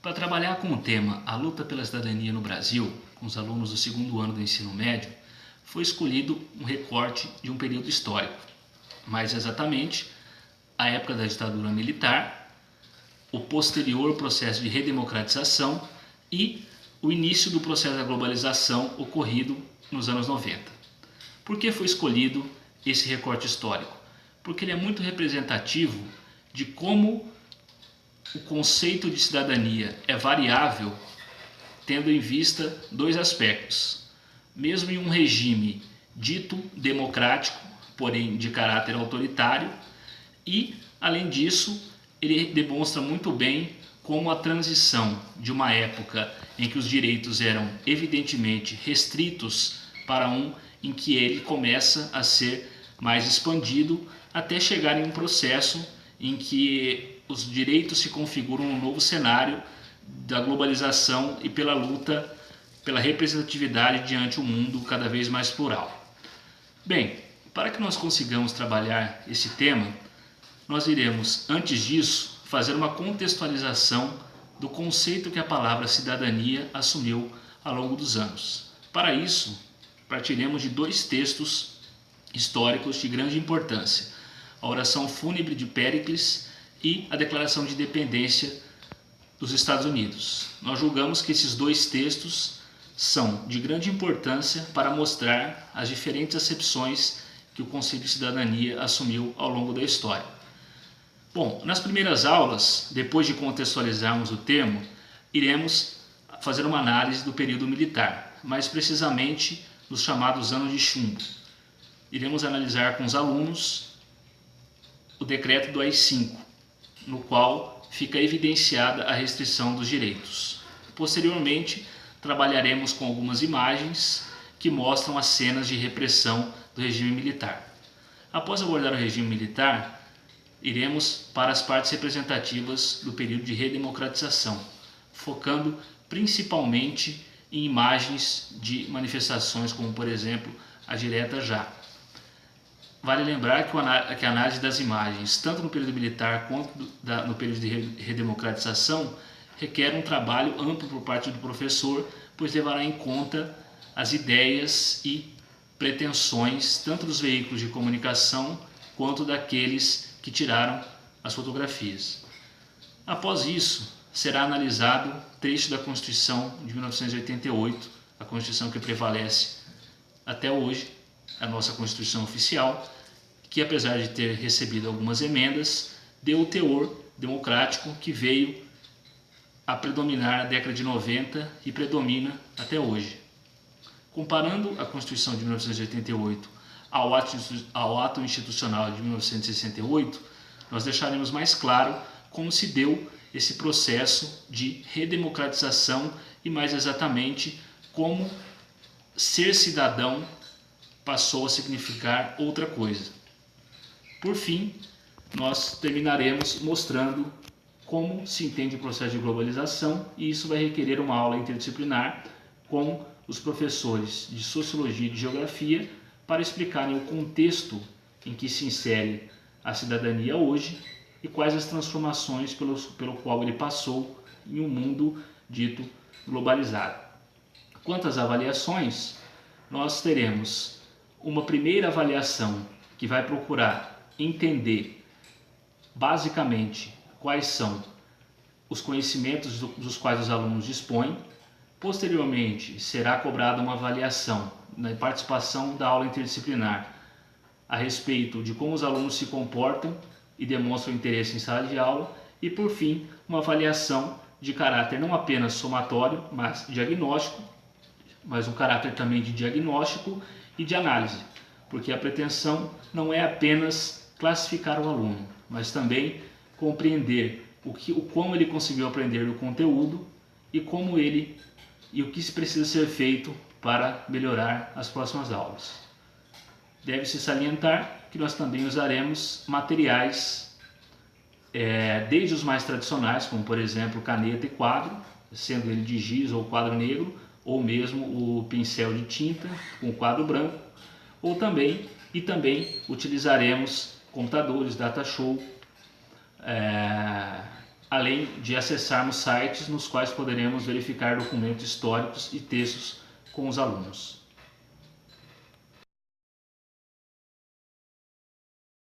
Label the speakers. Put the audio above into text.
Speaker 1: Para trabalhar com o tema A Luta pela Cidadania no Brasil, com os alunos do segundo ano do ensino médio, foi escolhido um recorte de um período histórico, mais exatamente a época da ditadura militar, o posterior processo de redemocratização e o início do processo da globalização ocorrido nos anos 90. Por que foi escolhido esse recorte histórico? Porque ele é muito representativo de como o conceito de cidadania é variável, tendo em vista dois aspectos. Mesmo em um regime dito democrático, porém de caráter autoritário, e, além disso, ele demonstra muito bem como a transição de uma época em que os direitos eram evidentemente restritos para um em que ele começa a ser mais expandido, até chegar em um processo em que os direitos se configuram num novo cenário da globalização e pela luta pela representatividade diante um mundo cada vez mais plural. Bem, para que nós consigamos trabalhar esse tema, nós iremos, antes disso, fazer uma contextualização do conceito que a palavra cidadania assumiu ao longo dos anos. Para isso, partiremos de dois textos históricos de grande importância: a oração fúnebre de Péricles e a Declaração de Independência dos Estados Unidos. Nós julgamos que esses dois textos são de grande importância para mostrar as diferentes acepções que o conceito de cidadania assumiu ao longo da história. Bom, nas primeiras aulas, depois de contextualizarmos o termo, iremos fazer uma análise do período militar, mais precisamente nos chamados anos de chumbo. Iremos analisar com os alunos o decreto do AI-5, no qual fica evidenciada a restrição dos direitos. Posteriormente, trabalharemos com algumas imagens que mostram as cenas de repressão do regime militar. Após abordar o regime militar, iremos para as partes representativas do período de redemocratização, focando principalmente em imagens de manifestações como, por exemplo, a Direta Já. Vale lembrar que a análise das imagens, tanto no período militar quanto no período de redemocratização, requer um trabalho amplo por parte do professor, pois levará em conta as ideias e pretensões tanto dos veículos de comunicação quanto daqueles que tiraram as fotografias. Após isso, será analisado trecho da Constituição de 1988, a Constituição que prevalece até hoje, a nossa Constituição oficial, que apesar de ter recebido algumas emendas, deu o teor democrático que veio a predominar na década de 90 e predomina até hoje. Comparando a Constituição de 1988 ao ato institucional de 1968, nós deixaremos mais claro como se deu esse processo de redemocratização e, mais exatamente, como ser cidadão passou a significar outra coisa. Por fim, nós terminaremos mostrando como se entende o processo de globalização, e isso vai requerer uma aula interdisciplinar com os professores de Sociologia e de Geografia para explicarem o contexto em que se insere a cidadania hoje e quais as transformações pelo qual ele passou em um mundo dito globalizado. Quanto às avaliações, nós teremos uma primeira avaliação que vai procurar entender basicamente quais são os conhecimentos dos quais os alunos dispõem. Posteriormente, será cobrada uma avaliação na participação da aula interdisciplinar a respeito de como os alunos se comportam e demonstram interesse em sala de aula, e por fim, uma avaliação de caráter não apenas somatório, mas diagnóstico, mas um caráter também de diagnóstico e de análise, porque a pretensão não é apenas classificar o aluno, mas também compreender como ele conseguiu aprender o conteúdo e o que precisa ser feito para melhorar as próximas aulas. Deve-se salientar que nós também usaremos materiais, desde os mais tradicionais, como por exemplo caneta e quadro, sendo ele de giz ou quadro negro, ou mesmo o pincel de tinta com quadro branco, ou também utilizaremos computadores, data show, além de acessarmos sites nos quais poderemos verificar documentos históricos e textos com os alunos.